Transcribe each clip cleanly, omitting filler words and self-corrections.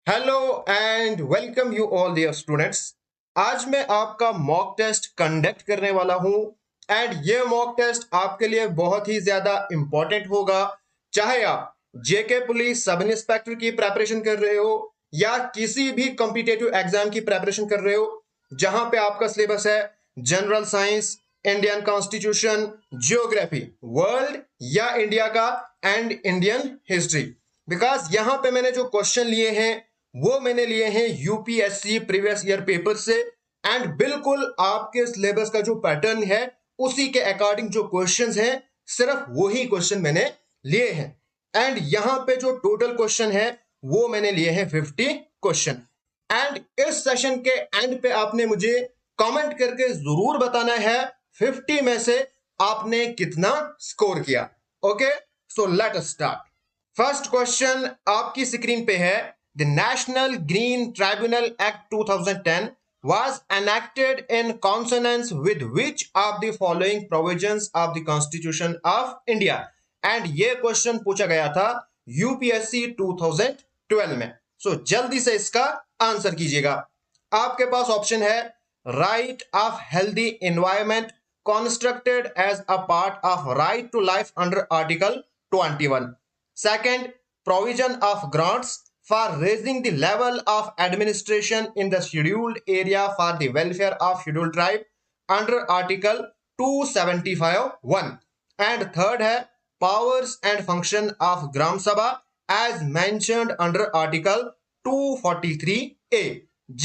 Hello and welcome you all dear students. आज मैं आपका मॉक टेस्ट कंडक्ट करने वाला हूं एंड ये मॉक टेस्ट आपके लिए बहुत ही ज्यादा इंपॉर्टेंट होगा। चाहे आप जेके पुलिस सब इंस्पेक्टर की प्रिपरेशन कर रहे हो या किसी भी कॉम्पिटिटिव एग्जाम की प्रिपरेशन कर रहे हो, जहां पे आपका सिलेबस है general science, Indian constitution, geography, world या इंडिया का एंड इंडियन हिस्ट्री। बिकॉज यहां पे मैंने जो क्वेश्चन लिए हैं वो मैंने लिए हैं यूपीएससी प्रीवियस ईयर पेपर से एंड बिल्कुल आपके सिलेबस का जो पैटर्न है उसी के अकॉर्डिंग जो क्वेश्चंस हैं सिर्फ वही क्वेश्चन मैंने लिए हैं। एंड यहां पे जो टोटल क्वेश्चन है वो मैंने लिए हैं 50 क्वेश्चन। एंड इस सेशन के एंड पे आपने मुझे कमेंट करके जरूर बताना है 50 में से आपने कितना स्कोर किया। Okay, so let us start. First question आपकी स्क्रीन पे है। The National Green Tribunal Act 2010 was enacted in consonance with which of the following provisions of the Constitution of India? And ये क्वेश्चन पूछा गया था UPSC 2012 में। सो जल्दी से इसका आंसर कीजिएगा। आपके पास ऑप्शन है right of healthy environment constructed as a part of right to life under article 21. Second, provision of grants for raising the level of administration in the scheduled area for the welfare of scheduled tribe under article 275(1). And third है powers and function of gram sabha as mentioned under article 243A.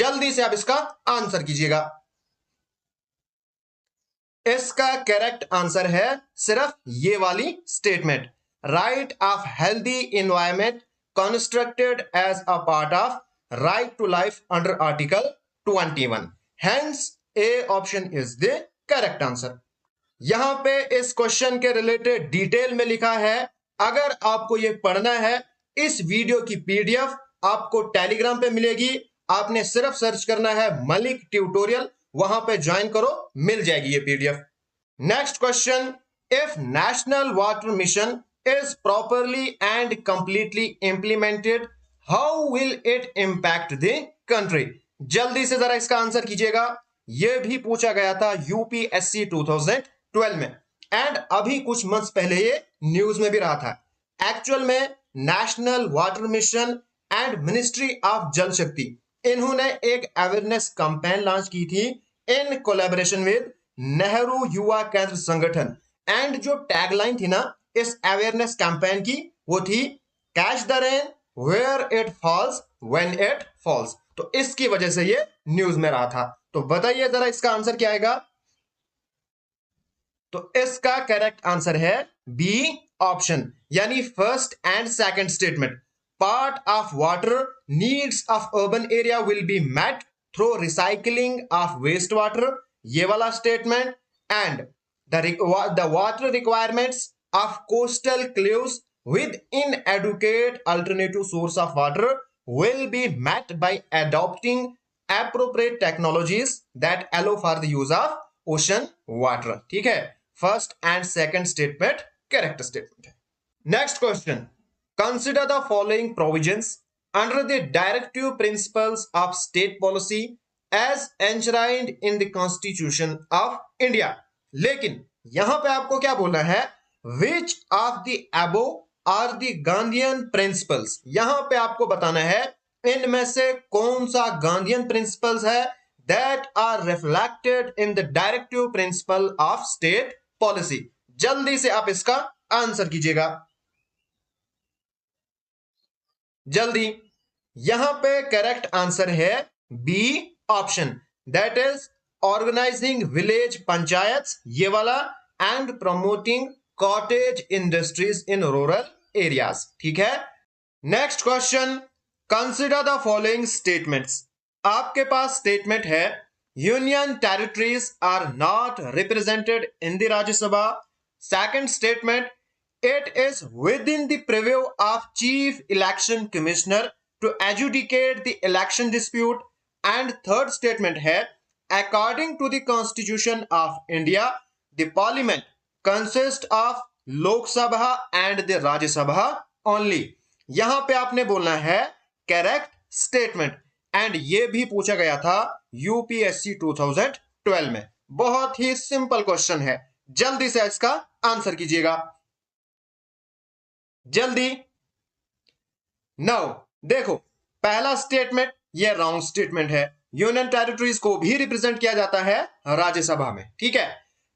जल्दी से आप इसका answer कीजिएगा। इसका correct answer है सिर्फ ये वाली statement, right of healthy environment constructed as a part of right to life under article 21. Hence A option is the correct answer. यहां पे इस क्वेश्चन के रिलेटेड डिटेल में लिखा है। अगर आपको ये पढ़ना है इस वीडियो की पीडीएफ आपको टेलीग्राम पे मिलेगी। आपने सिर्फ सर्च करना है मलिक ट्यूटोरियल, वहां पे ज्वाइन करो, मिल जाएगी ये PDF. Next question, if national water mission is properly and completely implemented, how will it impact the country? जल्दी से जरा इसका आंसर कीजिएगा। यह भी पूछा गया था यूपीएससी 2012 में एंड अभी कुछ मंथ्स पहले ये न्यूज में भी रहा था। एक्चुअल में national water mission and ministry of जल शक्ति इन्होंने एक अवेयरनेस कैंपेन लॉन्च की थी इन कोलैबोरेशन विद नेहरू युवा केंद्र संगठन। एंड जो टैगलाइन थी ना इस अवेयरनेस कैंपेन की वो थी catch the rain where it falls when it falls. तो इसकी वजह से ये न्यूज में रहा था। तो बताइए जरा इसका आंसर क्या आएगा। तो इसका करेक्ट आंसर है बी ऑप्शन, यानी first and second statement. Part of water needs of urban area will be met through recycling of waste water, ये वाला statement. And the water requirements of coastal cliffs with inadequate alternative source of water will be met by adopting appropriate technologies that allow for the use of ocean water. ठीक है, first and second statement correct statement है। Next question, consider the following provisions under the directive principles of state policy as enshrined in the Constitution of India। लेकिन यहां पे आपको क्या बोलना है, Which of the above are the Gandhian principles? यहां पे आपको बताना है इनमें से कौन सा गांधीयन प्रिंसिपल्स है that are reflected in the directive principle of state policy। जल्दी से आप इसका आंसर कीजिएगा, जल्दी। यहां पे करेक्ट आंसर है B option, that is organising village panchayat, ये वाला, and promoting cottage industries in rural areas. ठीक है। Next question, consider the following statements. आपके पास स्टेटमेंट है union territories are not represented in the Rajya Sabha. Second statement, it is within the preview of chief election commissioner to adjudicate the election dispute. And third statement है according to the constitution of India the parliament consist of Lok Sabha and the Rajya Sabha only. यहां पे आपने बोलना है correct statement. And ये भी पूछा गया था यूपीएससी 2012 में। बहुत ही सिंपल क्वेश्चन है, जल्दी से इसका आंसर कीजिएगा, जल्दी। नाउ देखो, पहला स्टेटमेंट ये रॉन्ग स्टेटमेंट है। यूनियन टेरिटरीज को भी रिप्रेजेंट किया जाता है राज्यसभा में, ठीक है।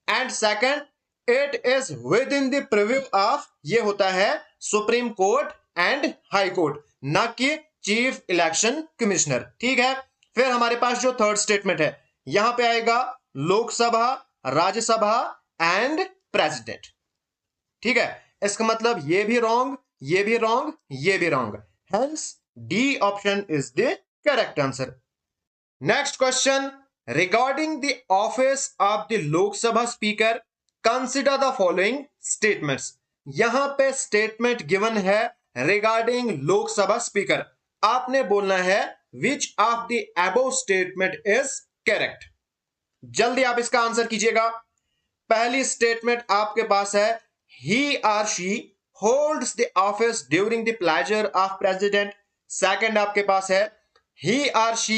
And second, it is within the preview of, ये होता है supreme court and high court, ना कि चीफ इलेक्शन कमिश्नर, ठीक है। फिर हमारे पास जो थर्ड स्टेटमेंट है, यहां पे आएगा लोकसभा, राज्यसभा एंड प्रेसिडेंट, ठीक है। इसका मतलब ये भी रॉन्ग, ये भी रॉन्ग, ये भी wrong. Hence D option is the correct answer. Next question, regarding the office of the Lok Sabha speaker consider the following statements. यहां पे स्टेटमेंट गिवन है रिगार्डिंग लोकसभा स्पीकर। आपने बोलना है which of the above statement is correct. जल्दी आप इसका answer कीजिएगा। पहली स्टेटमेंट आपके पास है he or she holds the office during the pleasure of president। Second आपके पास है he or she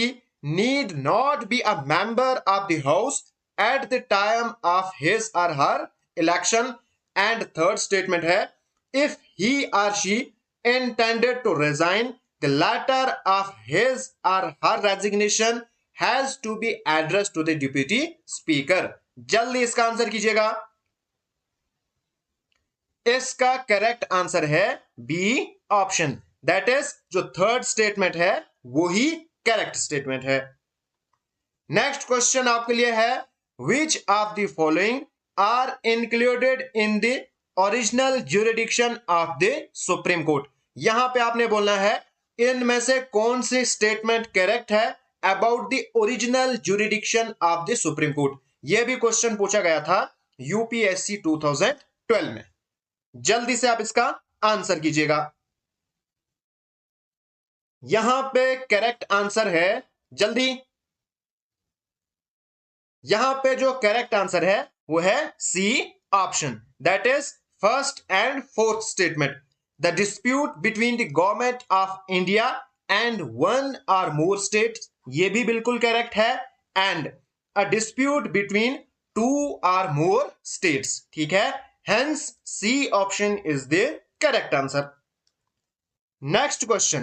need not be a member of the house at the time of his or her election। and third statement है if he or she intended to resign, the letter of his or her resignation has to be addressed to the deputy speaker। जल्दी इसका answer कीजिएगा। इसका correct answer है B option, that is जो third statement है वो ही correct statement है। नेक्स्ट क्वेश्चन आपके लिए है which of the following are included in the original jurisdiction of the supreme court. यहां पे आपने बोलना है इनमें से कौन सी स्टेटमेंट करेक्ट है about the original jurisdiction of the supreme court. यह भी क्वेश्चन पूछा गया था यूपीएससी 2012 में। जल्दी से आप इसका आंसर कीजिएगा। यहां पे करेक्ट आंसर है, जल्दी, यहां पे जो करेक्ट आंसर है वो है C option, that is first and fourth statement. The dispute between the government of India and one or more state, ये भी बिल्कुल करेक्ट है। And a dispute between two or more states, ठीक है। Hence, C option is the correct answer. Next question.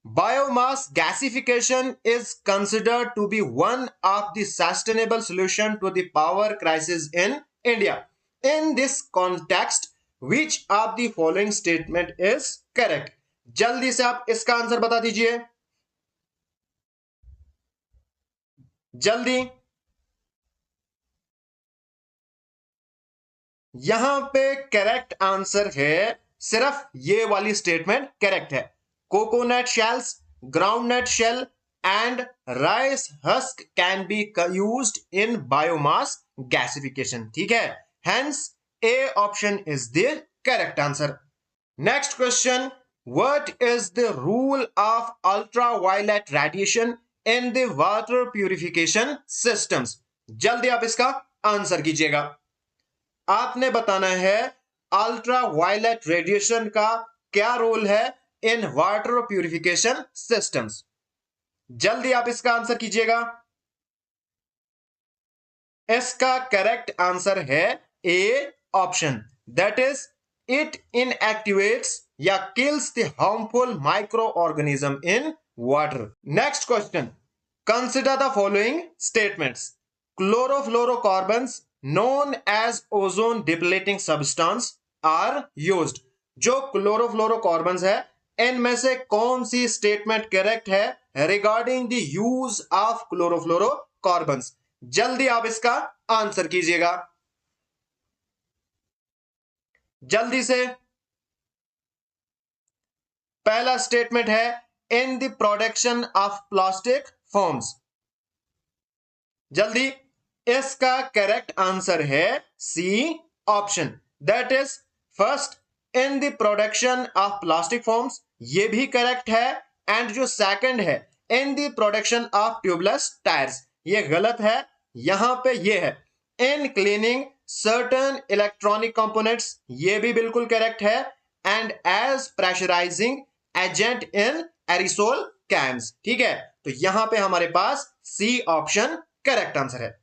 Biomass gasification is considered to be one of the sustainable solution to the power crisis in India. In this context, which of the following statement is correct? जल्दी से आप इसका answer बता दीजिए, जल्दी। यहां पे correct answer है, सिर्फ ये वाली स्टेटमेंट करेक्ट है। Coconut shells, groundnut shell and rice husk can be used in biomass gasification, ठीक है। Hence A option is the correct answer. Next question, what is the rule of ultraviolet radiation in the water purification systems. जल्दी आप इसका answer कीजिएगा। आपने बताना है ultra violet radiation का क्या रोल है इन वाटर प्यूरिफिकेशन सिस्टम्स। जल्दी आप इसका आंसर कीजिएगा। इसका करेक्ट आंसर है A option, that is it inactivates या kills the harmful microorganism in water. Next question, consider the following statements. Chlorofluorocarbons known as ozone depleting substance are used। जो chlorofluorocarbons है इनमें से कौन सी स्टेटमेंट करेक्ट है regarding the use of chlorofluorocarbons. जल्दी आप इसका आंसर कीजिएगा, जल्दी से। पहला स्टेटमेंट है in the production of plastic forms. जल्दी, इसका करेक्ट आंसर है C option, that is first in the production of plastic forms, ये भी करेक्ट है। एंड जो सेकंड है in the production of tubeless tyres, ये गलत है। यहां पे ये है in cleaning certain electronic components, ये भी बिल्कुल करेक्ट है। And as pressurising agent in aerosol cans. ठीक है, तो यहां पे हमारे पास सी ऑप्शन करेक्ट आंसर है।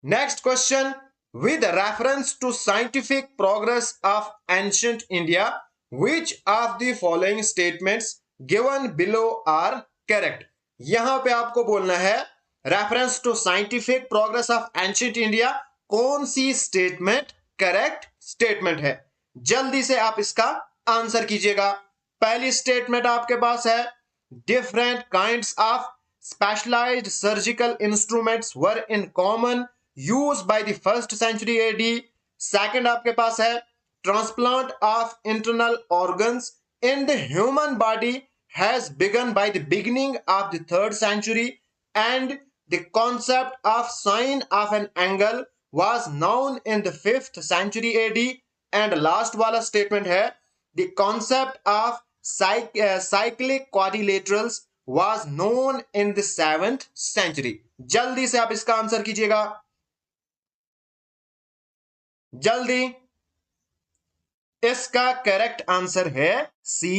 Next question, with reference to scientific progress of ancient India, which of the following statements given below are correct? यहां पे आपको बोलना है reference to scientific progress of ancient India, कौन सी स्टेटमेंट करेक्ट स्टेटमेंट है। जल्दी से आप इसका आंसर कीजिएगा। पहली स्टेटमेंट आपके पास है different kinds of specialised surgical instruments were in common use by the first century AD. Second आपके पास है transplant of internal organs in the human body has begun by the beginning of the third century and the concept of sine of an angle was known in the 5th century AD। And last वाला statement है the concept of cyclic quadrilaterals was known in the 7th century। जल्दी से आप इसका answer कीजिएगा, जल्दी। इसका correct answer है C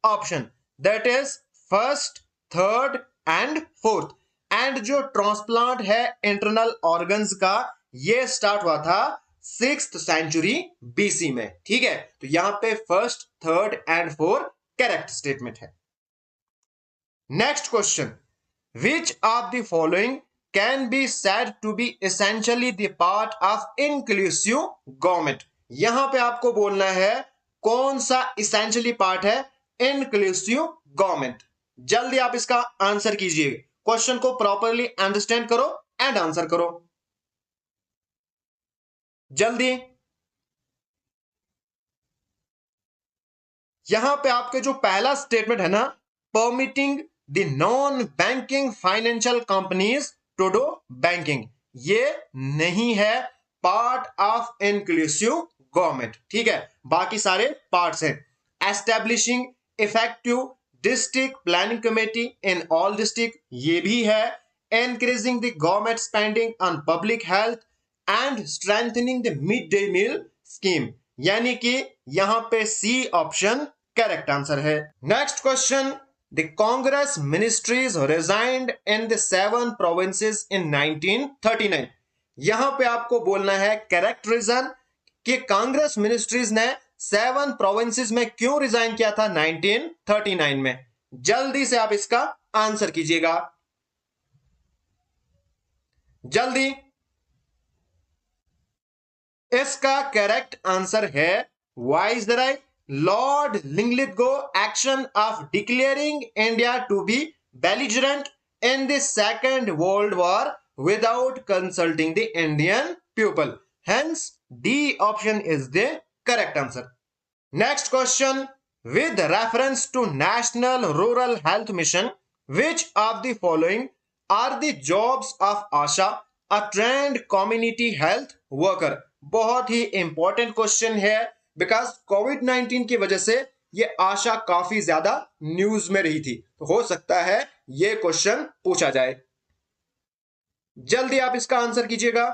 option, that is first, third and fourth. And जो ट्रांसप्लांट है इंटरनल ऑर्गन्स का, ये स्टार्ट हुआ था 6th सेंचुरी बीसी में। ठीक है, तो यहां पे first, third and fourth correct statement है। Next question, which of the following can be said to be essentially the part of inclusive government. यहां पे आपको बोलना है कौन सा एसेंशियली पार्ट है इंक्लूसिव गवर्नमेंट। जल्दी आप इसका आंसर कीजिए, क्वेश्चन को प्रॉपरली अंडरस्टैंड करो एंड आंसर करो, जल्दी। यहां पे आपके जो पहला स्टेटमेंट है ना, permitting the non banking financial companies to do banking, ये नहीं है पार्ट ऑफ इंक्लूसिव गवर्नमेंट। ठीक है, बाकी सारे पार्ट्स हैं। Establishing effective district planning committee in all district, ये भी है। Increasing the government spending on public health and strengthening the mid day meal scheme, यानी कि यहां पे सी ऑप्शन करेक्ट आंसर है। Next question, the Congress ministries resigned in the 7 provinces in 1939। यहां पे आपको बोलना है करेक्ट रीजन कि कांग्रेस मिनिस्ट्रीज ने 7 प्रोविंसेस में क्यों रिजाइन किया था 1939 में। जल्दी से आप इसका आंसर कीजिएगा, जल्दी। इसका करेक्ट आंसर है viceroy lord Linlithgow action of declaring India to be belligerent in the second world war without consulting the Indian people, hence D option is the correct answer. Next question, with reference to national rural health mission which of the following are the jobs of ASHA a trained community health worker. बहुत ही important question है because कोविड-19 की वजह से ये आशा काफी ज्यादा न्यूज में रही थी, तो हो सकता है ये क्वेश्चन पूछा जाए। जल्दी आप इसका आंसर कीजिएगा।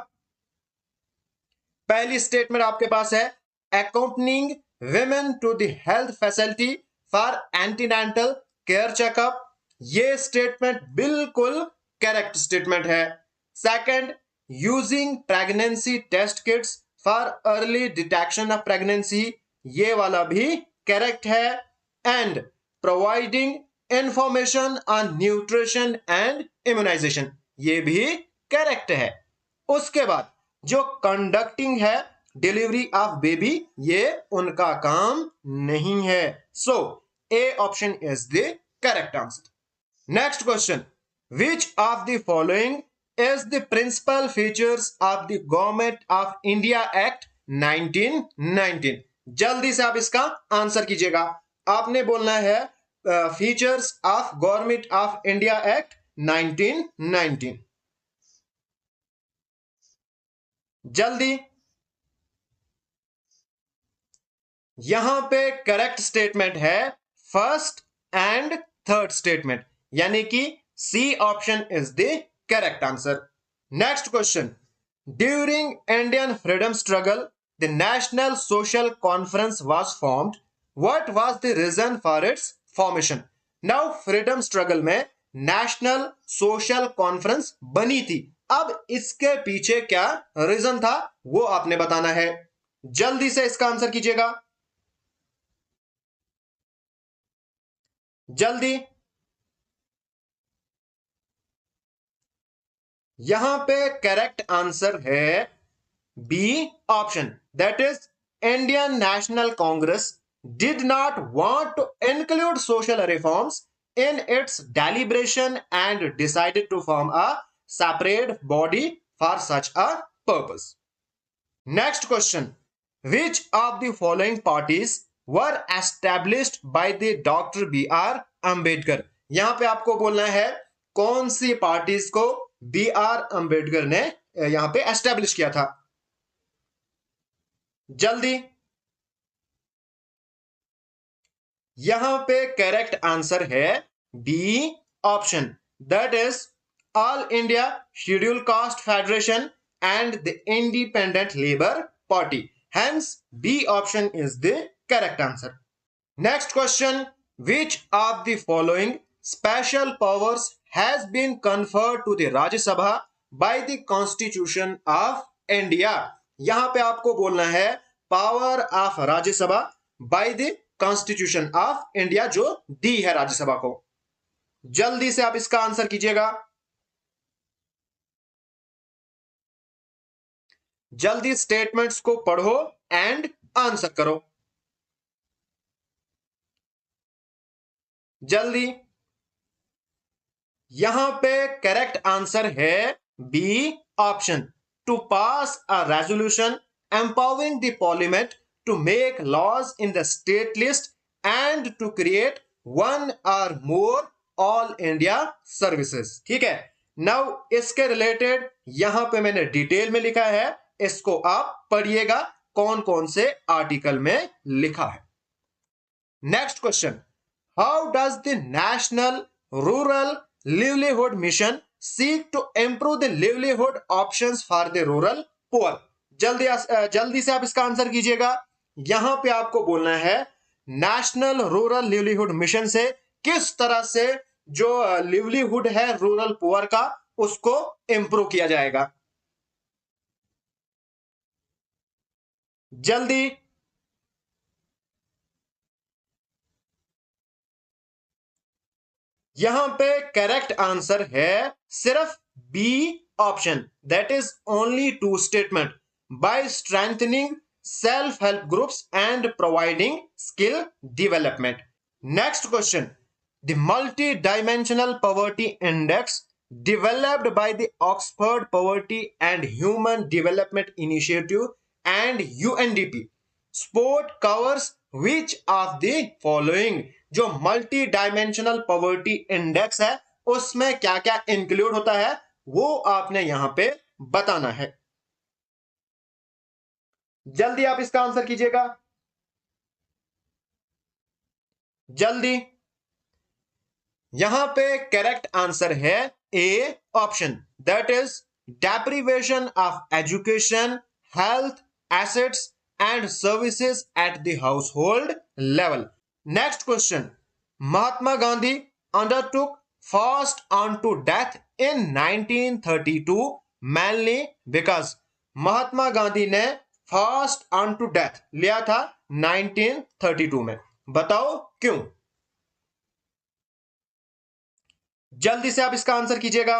पहली स्टेटमेंट आपके पास है accompanying women to the health facility for antenatal care checkup, ये स्टेटमेंट बिल्कुल करेक्ट स्टेटमेंट है। Second, using pregnancy test kits for early detection of pregnancy, ये वाला भी करेक्ट है। And providing information on nutrition and immunisation, ये भी correct है। उसके बाद जो कंडक्टिंग है डिलीवरी ऑफ बेबी, ये उनका काम नहीं है। So A option is the correct answer. Next question, which of the following is the principal features of the Government of India Act 1919? जल्दी से आप इसका आंसर कीजिएगा। आपने बोलना है features of government of India act 1919, जल्दी। यहां पे करेक्ट स्टेटमेंट है फर्स्ट एंड थर्ड स्टेटमेंट, यानी कि C option is the correct answer. Next question, during Indian freedom struggle the national social conference was formed, what was the reason for its formation? Now freedom struggle में national social conference बनी थी। अब इसके पीछे क्या reason था वो आपने बताना है। जल्दी से इसका आंसर कीजिएगा, जल्दी। यहां पे करेक्ट आंसर है B option, that is Indian national Congress did not want to include social reforms in its deliberation and decided to form a separate body for such a purpose. Next question. Which of the following parties were established by the Dr. B.R. Ambedkar? यहां पे आपको बोलना है कौन सी parties को B R Ambedkar ने यहां पे एस्टेब्लिश किया था। जल्दी। यहां पे करेक्ट आंसर है B option, that is all India schedule caste federation and the independent labour party. Hence B option is the correct answer. Next question, which of the following special powers has been conferred to the Rajya Sabha by the constitution of India? यहां पे आपको बोलना है power of Rajya Sabha by the constitution of India जो दी है राज्यसभा को। जल्दी से आप इसका आंसर कीजिएगा, जल्दी स्टेटमेंट्स को पढ़ो एंड आंसर करो, जल्दी। यहां पे करेक्ट आंसर है B option, to pass a resolution empowering the parliament to make laws in the state list and to create one or more all India services। ठीक है, नाउ इसके रिलेटेड यहां पे मैंने डिटेल में लिखा है, इसको आप पढ़िएगा कौन कौन से आर्टिकल में लिखा है। Next question, how does the national rural livelihood mission seek to improve the livelihood options for the rural poor? जल्दी से आप इसका आंसर कीजिएगा। यहां पे आपको बोलना है नेशनल रूरल लिवलीहुड मिशन से किस तरह से जो लिवलीहुड है रूरल पुअर का उसको इंप्रूव किया जाएगा। जल्दी। यहां पे करेक्ट आंसर है सिर्फ B option, that is only two statement, by strengthening self help groups and providing skill development. Next question, the multi-dimensional poverty index developed by the Oxford Poverty and Human Development Initiative and UNDP sport covers which of the following? जो multi dimensional poverty index है उसमें क्या क्या include होता है वो आपने यहां पे बताना है। जल्दी आप इसका आंसर कीजिएगा, जल्दी। यहां पे करेक्ट आंसर है A option, that is deprivation of education, health, assets and services at the household level. Next question, Mahatma Gandhi undertook fast on to death इन 1932 mainly because महात्मा गांधी ने फास्ट ऑन टू डेथ लिया था 1932 में, बताओ क्यों? जल्दी से आप इसका आंसर कीजिएगा,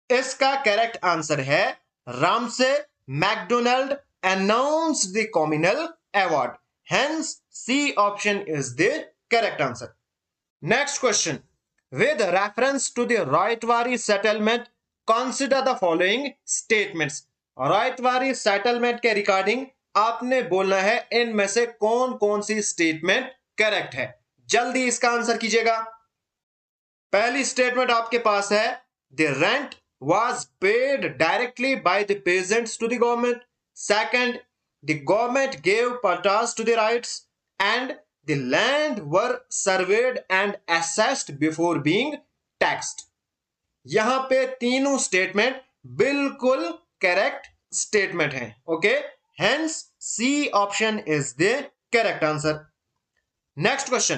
इसका करेक्ट आंसर है Ramsay MacDonald announce the communal award, hence C option is the correct answer. Next question, with reference to the ryotwari settlement consider the following statements. Ryotwari settlement के रिगार्डिंग आपने बोलना है इनमें से कौन कौन सी स्टेटमेंट करेक्ट है। जल्दी इसका आंसर कीजिएगा। पहली स्टेटमेंट आपके पास है the rent was paid directly by the peasants to the government. Second, the government gave patas to the rights and the land were surveyed and assessed before being taxed. यहां पे तीनों statement बिल्कुल correct statement हैं, okay, hence C option is the correct answer. Next question,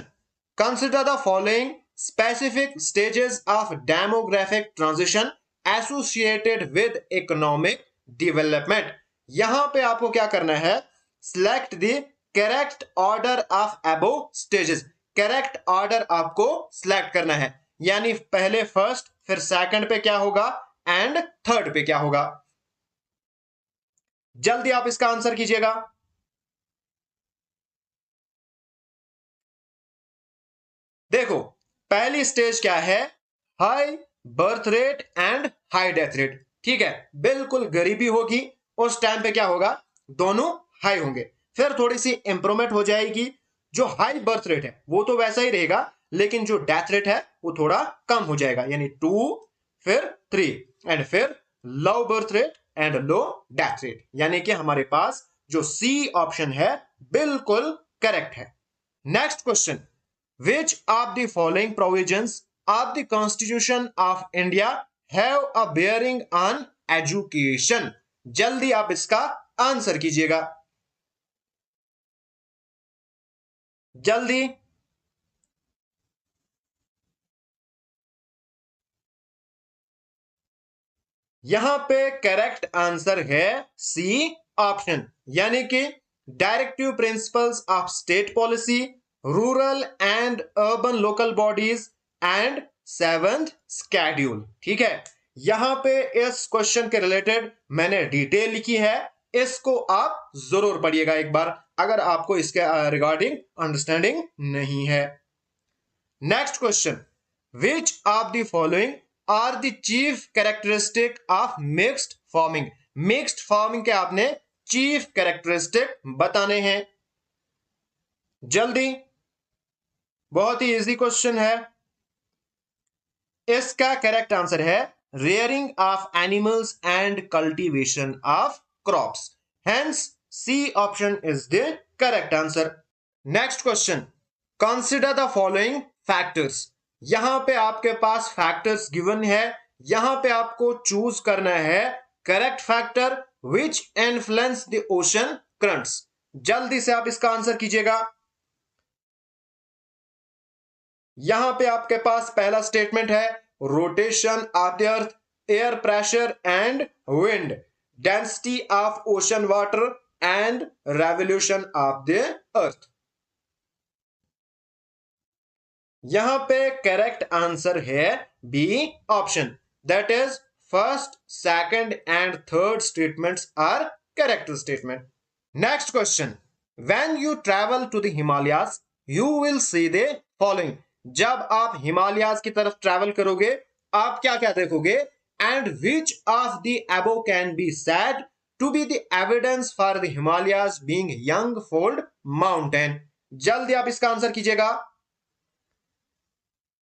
consider the following specific stages of demographic transition associated with economic development. यहां पे आपको क्या करना है, select the correct order of above stages. Correct order आपको select करना है, यानी पहले फर्स्ट, फिर सेकंड पे क्या होगा एंड थर्ड पे क्या होगा। जल्दी आप इसका आंसर कीजिएगा। देखो, पहली स्टेज क्या है, high birth rate and high death rate. ठीक है, बिल्कुल गरीबी होगी उस टाइम पे क्या होगा, दोनों हाई होंगे। फिर थोड़ी सी इंप्रूवमेंट हो जाएगी, जो हाई बर्थ रेट है वो तो वैसा ही रहेगा, लेकिन जो डेथ रेट है वो थोड़ा कम हो जाएगा, यानी 2, फिर 3 एंड फिर low birth rate and low death rate. यानी कि हमारे पास जो सी ऑप्शन है बिल्कुल करेक्ट है। Next question, which of the following provisions of the Constitution of India have a bearing on education? जल्दी आप इसका आंसर कीजिएगा, जल्दी। यहां पे करेक्ट आंसर है सी ऑप्शन, यानी कि directive principles of state policy, rural and urban local bodies and seventh schedule. ठीक है, यहां पे इस क्वेश्चन के रिलेटेड मैंने डिटेल लिखी है, इसको आप जरूर पढ़िएगा एक बार अगर आपको इसके रिगार्डिंग अंडरस्टैंडिंग नहीं है। Next question, which of the following are the chief characteristic of mixed farming. Mixed farming के आपने चीफ कैरेक्टरिस्टिक बताने हैं, जल्दी। बहुत ही इजी क्वेश्चन है, इसका करेक्ट आंसर है rearing of animals and cultivation of crops. Hence C option is the correct answer. Next question, consider the following factors. यहां पे आपके पास फैक्टर्स गिवन है, यहां पे आपको चूज करना है correct factor which influence the ocean currents. जल्दी से आप इसका आंसर कीजिएगा। यहां पे आपके पास पहला स्टेटमेंट है rotation of the earth, air pressure and wind, density of ocean water and revolution of the earth. यहां पे करेक्ट आंसर है B option, that is first, second and third statements are correct statement. Next question, when you travel to the Himalayas you will see the following. जब आप हिमालयाज की तरफ travel करोगे आप क्या क्या देखोगे, and which of the above can be said to be the evidence for the Himalayas being young fold mountain. जल्दी आप इसका आंसर कीजिएगा।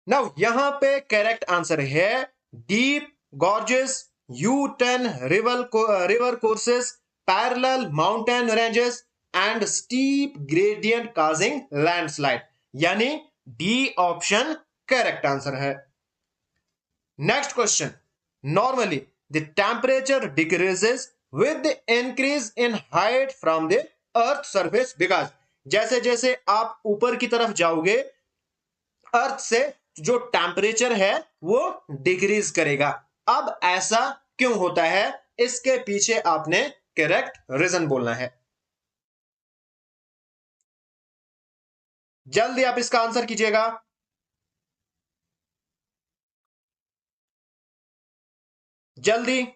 नाउ यहां पे करेक्ट आंसर है deep gorges, U10 river courses, parallel mountain ranges and steep gradient causing landslide, यानी D option correct answer है। Next question, normally the temperature decreases with the increase in height from the earth surface, because जैसे जैसे आप ऊपर की तरफ जाओगे अर्थ से जो टेम्परेचर है वो डिक्रीज करेगा। अब ऐसा क्यों होता है, इसके पीछे आपने करेक्ट रीजन बोलना है, जल्दी आप इसका आंसर कीजिएगा। जल्दी,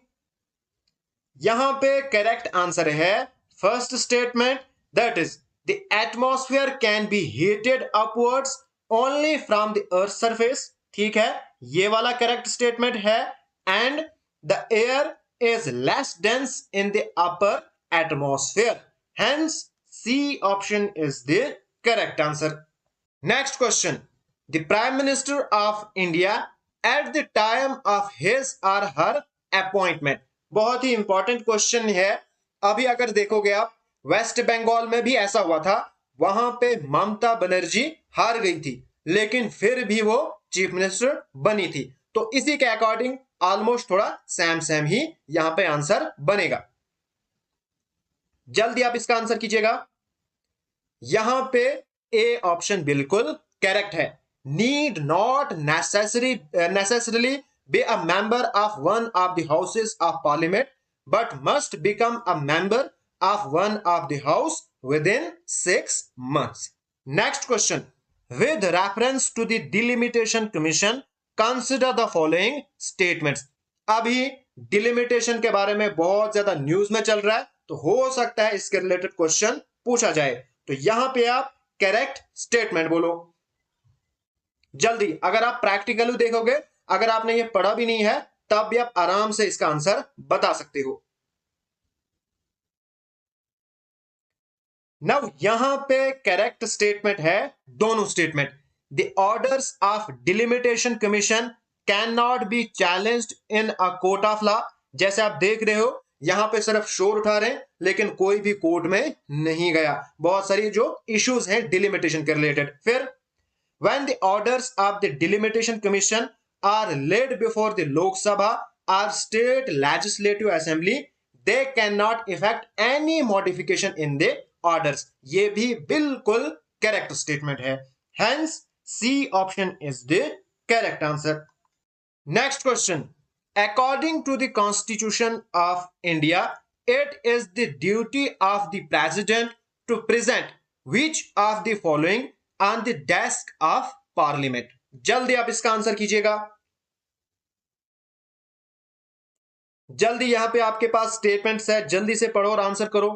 यहां पे करेक्ट आंसर है first statement, that is the atmosphere can be heated upwards only from the earth surface. ठीक है, ये वाला करेक्ट स्टेटमेंट है, and the air is less dense in the upper atmosphere, hence C option is the correct answer. Next question, the prime minister of India at the time of his or her appointment. बहुत ही important question है। अभी अगर देखोगे आप waste Bengal में भी ऐसा हुआ था, वहां पे ममता बनर्जी हार गई थी लेकिन फिर भी वो चीफ मिनिस्टर बनी थी, तो इसी के अकॉर्डिंग ऑलमोस्ट थोड़ा सेम सेम ही यहां पे आंसर बनेगा। जल्दी आप इसका आंसर कीजिएगा। यहां पे ए ऑप्शन बिल्कुल करेक्ट है। Need not necessarily be a member of one of the houses of parliament but must become a member of one of the house within 6 months। Next question, with reference to the delimitation commission consider the following statements. अभी delimitation के बारे में बहुत ज्यादा news में चल रहा है, तो हो सकता है इसके रिलेटेड क्वेश्चन पूछा जाए। तो यहां पे आप करेक्ट स्टेटमेंट बोलो जल्दी। अगर आप प्रैक्टिकली देखोगे, अगर आपने ये पढ़ा भी नहीं है, तब भी आप आराम से इसका आंसर बता सकते हो। नाउ यहां पे करेक्ट स्टेटमेंट है दोनों statement. The orders of delimitation commission can not be challenged in a court of law. जैसे आप देख रहे हो, यहां पे सिर्फ शोर उठा रहे हैं, लेकिन कोई भी कोर्ट में नहीं गया। बहुत सारी जो इश्यूज हैं डिलिमिटेशन के रिलेटेड। फिर when the orders of the delimitation commission are laid before the Lok Sabha or state legislative assembly, they cannot effect any modification in the orders। ये भी बिल्कुल करेक्ट स्टेटमेंट है। Hence, C option is the correct answer। Next question, according to the Constitution of India, it is the duty of the president to present which of the following on the desk of parliament. जल्दी आप इसका answer कीजिएगा। जल्दी यहां पे आपके पास statements है, जल्दी से पढ़ो और आंसर करो।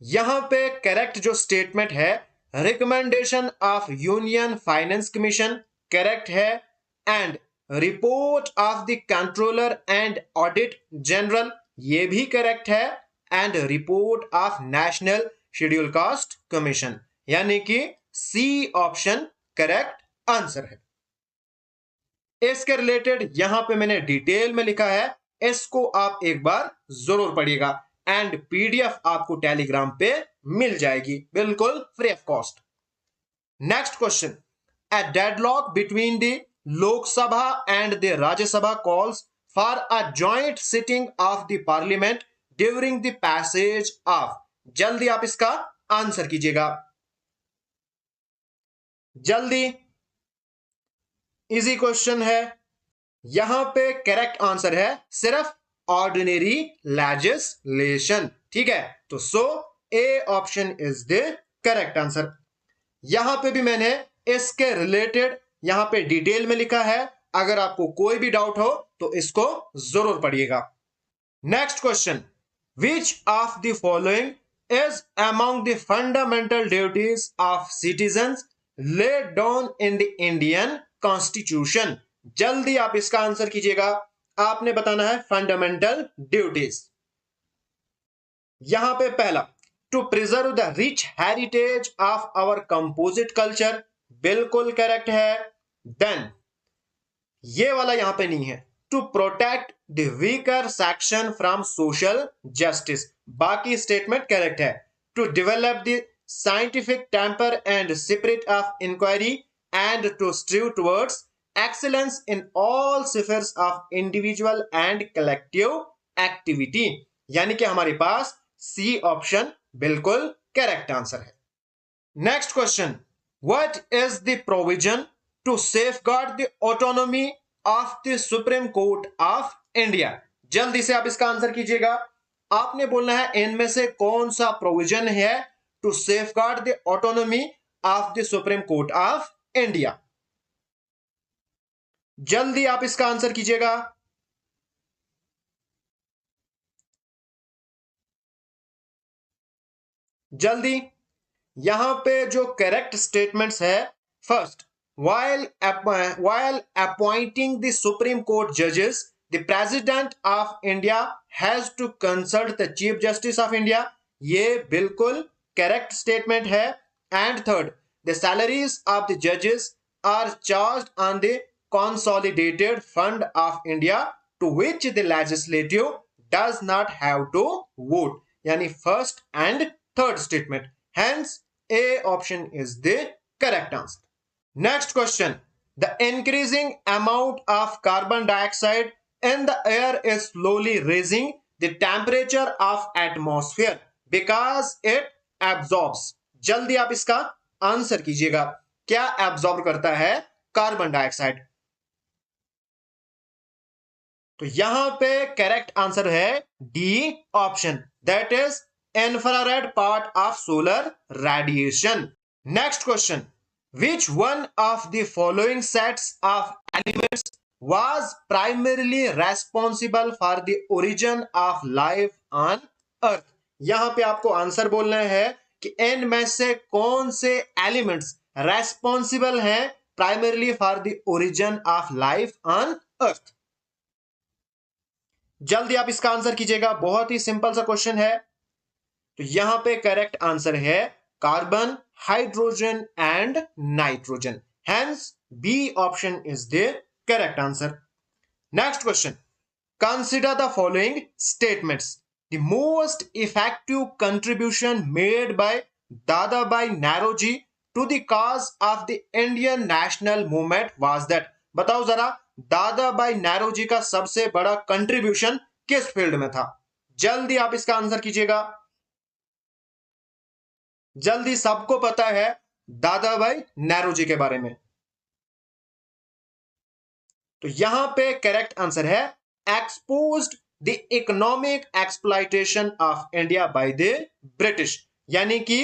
यहां पे करेक्ट जो स्टेटमेंट है, recommendation of union finance commission correct है, and report of the controller and audit general ये भी करेक्ट है, and report of national scheduled caste commission, यानी कि सी ऑप्शन करेक्ट आंसर है। इसके रिलेटेड यहां पे मैंने डिटेल में लिखा है, इसको आप एक बार जरूर पढ़िएगा, एंड पीडीएफ आपको टेलीग्राम पे मिल जाएगी बिल्कुल free of cost. Next question, a deadlock between the Lok Sabha and the Rajya Sabha calls for a joint sitting of the parliament during the passage of. जल्दी आप इसका आंसर कीजिएगा, जल्दी। इजी क्वेश्चन है। यहां पे करेक्ट आंसर है सिर्फ ऑर्डिनरी लेजिस्लेशन, ठीक है। तो so A option is the correct answer. यहां पे भी मैंने इसके रिलेटेड यहां पे डिटेल में लिखा है, अगर आपको कोई भी डाउट हो तो इसको जरूर पढ़िएगा। Next question, which of the following is among the fundamental duties of citizens laid down in the Indian Constitution। जल्दी आप इसका आंसर कीजिएगा, आपने बताना है फंडामेंटल ड्यूटीज। यहां पे पहला, to preserve the rich heritage of our composite culture बिल्कुल करेक्ट है। देन ये वाला यहां पे नहीं है, to protect the weaker section from social justice, बाकी स्टेटमेंट करेक्ट है। To develop the scientific temper and spirit of inquiry and to strive towards excellence in all spheres of individual and collective activity, यानी कि हमारे पास C option बिल्कुल correct answer है। Next question, what is the provision to safeguard the autonomy of the supreme court of India. जल्दी से आप इसका आंसर कीजिएगा, आपने बोलना है इनमें से कौन सा प्रोविजन है to safeguard the autonomy of the supreme court of India. जल्दी आप इसका आंसर कीजिएगा। जल्दी, यहां पे जो करेक्ट स्टेटमेंट्स है, first, while appointing the Supreme Court judges, the President of India has to consult the Chief Justice of India, ये बिल्कुल करेक्ट स्टेटमेंट है। And third, the salaries of the judges are charged on the consolidated fund of India to which the legislative does not have to vote, यानी first and third statement. Hence, A option is the correct answer. Next question, the increasing amount of carbon dioxide in the air is slowly raising the temperature of atmosphere because it absorbs. जल्दी आप इसका answer कीजिएगा, क्या absorb करता है carbon dioxide? तो यहां पे करेक्ट आंसर है D option, that is infrared part of solar radiation. Next question, which one of the following sets of elements was primarily responsible for the origin of life on earth? यहां पे आपको answer बोलना है कि इनमें से कौन से एलिमेंट्स रेस्पॉन्सिबल हैं primarily for the origin of life on earth. जल्दी आप इसका आंसर कीजिएगा, बहुत ही सिंपल सा क्वेश्चन है। तो यहां पे करेक्ट आंसर है carbon, hydrogen and nitrogen. Hence B option is the correct answer. Next question, consider the following statements. The most effective contribution made by Dadabhai Naoroji to the cause of the Indian national movement was that. बताओ जरा, दादाभाई नौरोजी का सबसे बड़ा contribution किस field में था? जल्दी आप इसका आंसर कीजिएगा। जल्दी, सबको पता है दादाभाई नौरोजी के बारे में। तो यहां पे करेक्ट आंसर है exposed the economic exploitation of India by the British, यानी कि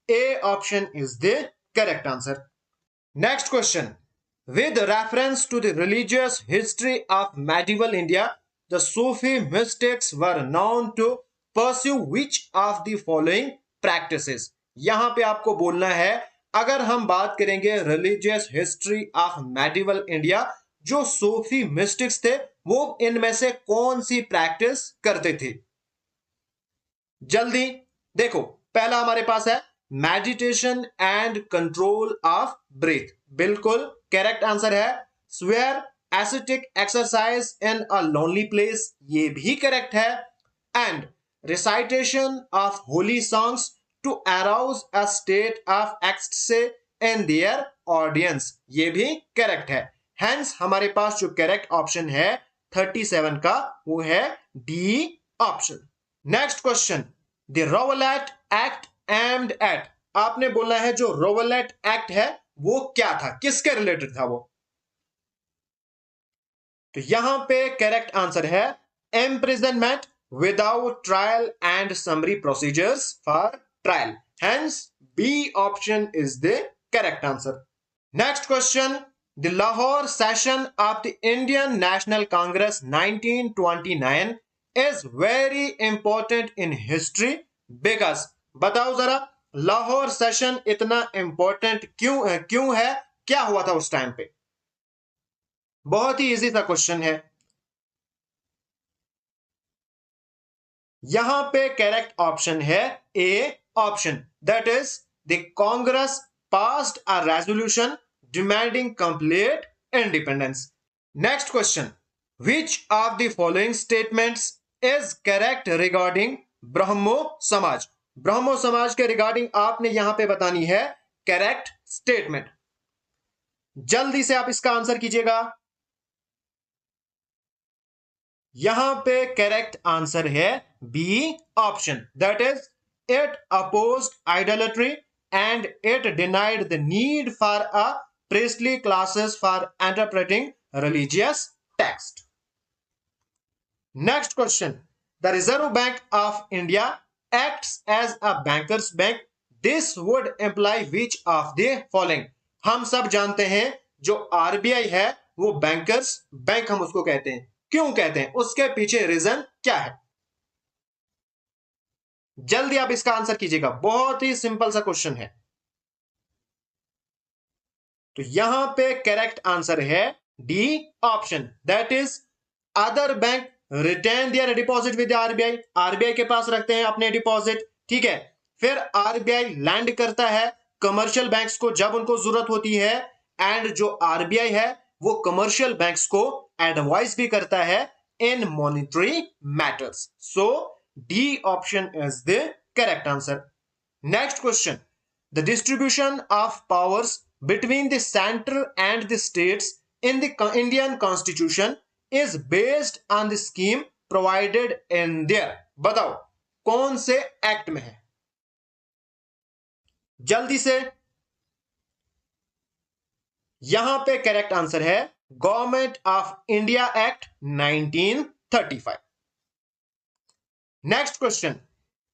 ए option is the correct answer. Next question, with reference to the religious history of medieval India, the Sufi mystics were known to pursue which of the following practices? यहां पे आपको बोलना है, अगर हम बात करेंगे religious history of medieval India, जो सूफी मिस्टिक्स थे वो इनमें से कौन सी प्रैक्टिस करते थे? जल्दी देखो, पहला हमारे पास है meditation and control of breath, बिल्कुल करेक्ट आंसर है। Severe aesthetic exercise in a lonely place, ये भी करेक्ट है। And recitation of holy songs to arouse a state of ecstasy in their audience, ये भी करेक्ट है। हेंस हमारे पास जो करेक्ट ऑप्शन है 37 का, वो है D option. Next question, the Rowlatt act aimed at, आपने बोलना है जो रोवलेट एक्ट है वो क्या था, किसके रिलेटेड था वो? तो यहां पे करेक्ट आंसर है imprisonment without trial and summary procedures for trial. Hence B option is the correct answer. Next question, the Lahore session of the Indian national Congress 1929 is very important in history because. बताओ जरा, Lahore session इतना important क्यों है, क्या हुआ था उस time पे? बहुत ही इजी सा क्वेश्चन है। यहां पे करेक्ट ऑप्शन है A option, that is the Congress passed a resolution demanding complete independence. Next question, which of the following statements is correct regarding Brahmo Samaj? Brahmo समाज के रिगार्डिंग आपने यहां पे बतानी है करेक्ट स्टेटमेंट। जल्दी से आप इसका आंसर कीजिएगा। यहां पे करेक्ट आंसर है B option, that is it opposed idolatry and it denied the need for a priestly classes for interpreting religious text. Next question, the Reserve Bank of India acts as a bankers bank. This would imply which of the following? हम सब जानते हैं जो RBI है वो bankers bank हम उसको कहते हैं। क्यों कहते हैं, उसके पीछे रीजन क्या है? जल्दी आप इसका आंसर कीजिएगा, बहुत ही सिंपल सा क्वेश्चन है। तो यहां पे करेक्ट आंसर है D option, that is other bank retain their deposit with RBI, RBI के पास रखते हैं अपने डिपॉजिट, ठीक है। फिर आरबीआई लैंड करता है कमर्शियल बैंक्स को जब उनको जरूरत होती है, एंड जो आरबीआई है वो कमर्शियल बैंक्स को एडवाइस भी करता है इन monetary matters. So D option is the correct answer. Next question, the distribution of powers between the center and the states in the Indian Constitution is based on the scheme provided in there. बताओ कौन से act में है? जल्दी से, यहां पे correct answer है government of India act 1935। Next question,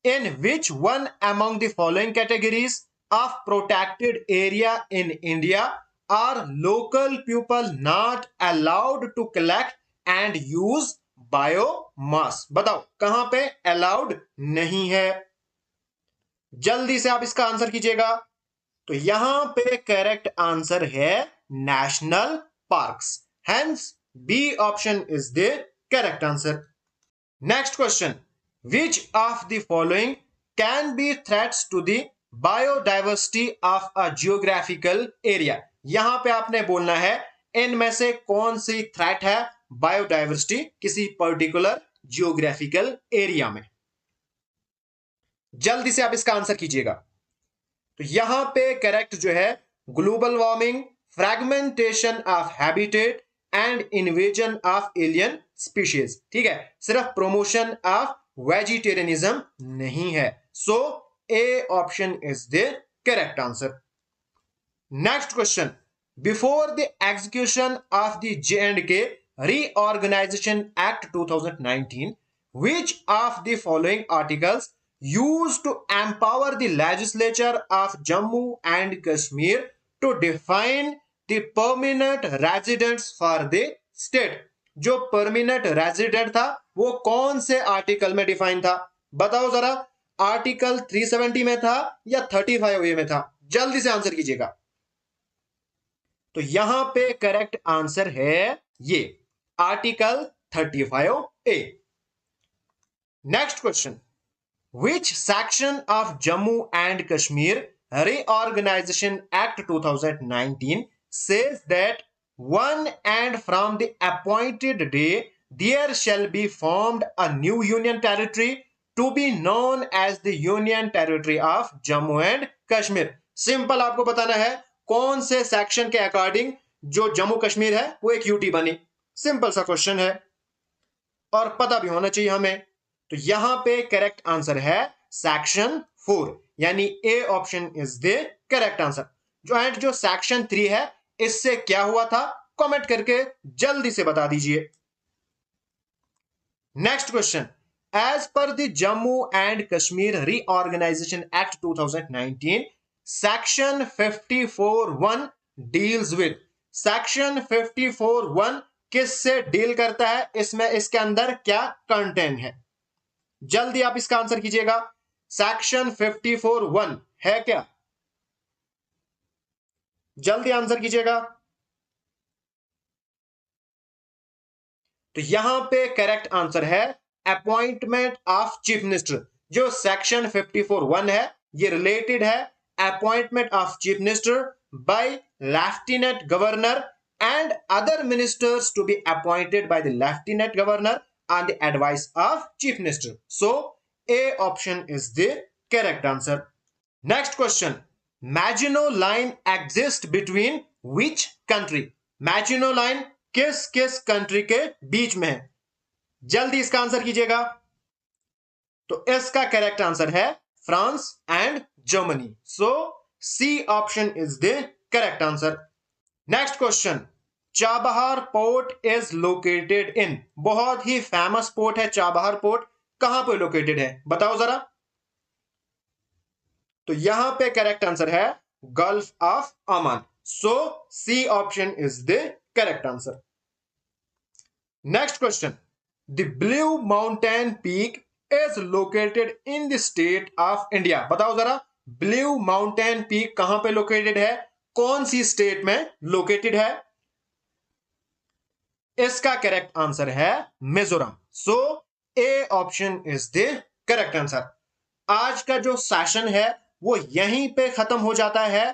in which one among the following categories of protected area in India are local people not allowed to collect and use biomass? बताओ कहां पे अलाउड नहीं है, जल्दी से आप इसका आंसर कीजिएगा। तो यहां पे करेक्ट आंसर है national parks, hence B option is the correct answer. Next question, which of the following can be threats to the biodiversity of a geographical area? यहां पे आपने बोलना है इनमें से कौन सी थ्रेट है बायोडाइवर्सिटी किसी पर्टिकुलर जियोग्राफिकल एरिया में, जल्दी से आप इसका आंसर कीजिएगा। तो यहां पे करेक्ट जो है global warming, fragmentation of habitat and invasion of alien species. ठीक है, सिर्फ प्रोमोशन ऑफ वेजिटेरियनिज्म नहीं है। So A option is the correct answer. Next question, before the execution of the J&K reorganisation act 2019 which of the following articles used to empower the legislature of Jammu and Kashmir to define the permanent residents for the state? जो permanent resident था वो कौन से article में define था, बताओ जरा। Article 370 में था या 35A में था, जल्दी से आंसर कीजिएगा। तो यहां पे करेक्ट आंसर है ये article 35A। Next question, which section of Jammu and Kashmir reorganisation act 2019 says that one and from the appointed day there shall be formed a new union territory to be known as the Union Territory of Jammu and Kashmir? Simple आपको बताना है कौन से section के according जो जम्मू कश्मीर है वो एक यूटी बनी। सिंपल सा क्वेश्चन है और पता भी होना चाहिए हमें। तो यहां पे करेक्ट आंसर है सेक्शन 4, यानी ए option is the correct answer. जो सेक्शन 3 है इससे क्या हुआ था कमेंट करके जल्दी से बता दीजिए। Next question, as per the Jammu and Kashmir reorganisation act 2019 section 54(1) deals with, section 54(1) किससे डील करता है, इसमें इसके अंदर क्या कंटेंट है, जल्दी आप इसका आंसर कीजिएगा। सेक्शन 54(1) है क्या, जल्दी आंसर कीजिएगा। तो यहां पे करेक्ट आंसर है अपॉइंटमेंट ऑफ चीफ मिनिस्टर। जो सेक्शन 54(1) है ये रिलेटेड है appointment of chief minister by lieutenant governor and other ministers to be appointed by the lieutenant governor on the advice of chief minister. So A option is the correct answer. Next question, Maginot line exist between which country? Maginot line किस किस country के बीच में है, जल्दी इसका answer कीजिएगा। तो इसका करेक्ट आंसर है France and Germany. So C option is the correct answer. Next question, Chabahar port is located in, बहुत ही फेमस पोर्ट है चाबहार पोर्ट, कहां पर लोकेटेड है बताओ जरा। तो यहां पे करेक्ट आंसर है Gulf of Oman. So C option is the correct answer. Next question, the Blue Mountain peak is located in the state of India, बताओ जरा ब्लू माउंटेन पीक कहां पे लोकेटेड है, कौन सी स्टेट में लोकेटेड है। इसका करेक्ट आंसर है Mizoram. So A option is the correct answer. आज का जो सेशन है वो यहीं पे खत्म हो जाता है।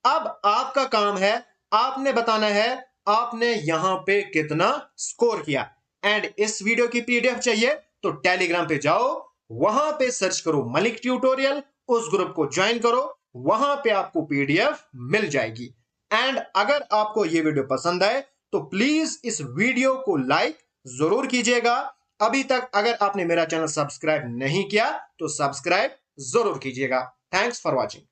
अब आपका काम है, आपने बताना है आपने यहां पे कितना स्कोर किया। एंड इस वीडियो की पीडीएफ चाहिए तो टेलीग्राम पे जाओ, वहां पे सर्च करो मलिक ट्यूटोरियल, उस ग्रुप को ज्वाइन करो, वहां पे आपको पीडीएफ मिल जाएगी। एंड अगर आपको ये वीडियो पसंद आए तो प्लीज इस वीडियो को लाइक जरूर कीजिएगा। अभी तक अगर आपने मेरा चैनल सब्सक्राइब नहीं किया तो सब्सक्राइब जरूर कीजिएगा। Thanks for watching.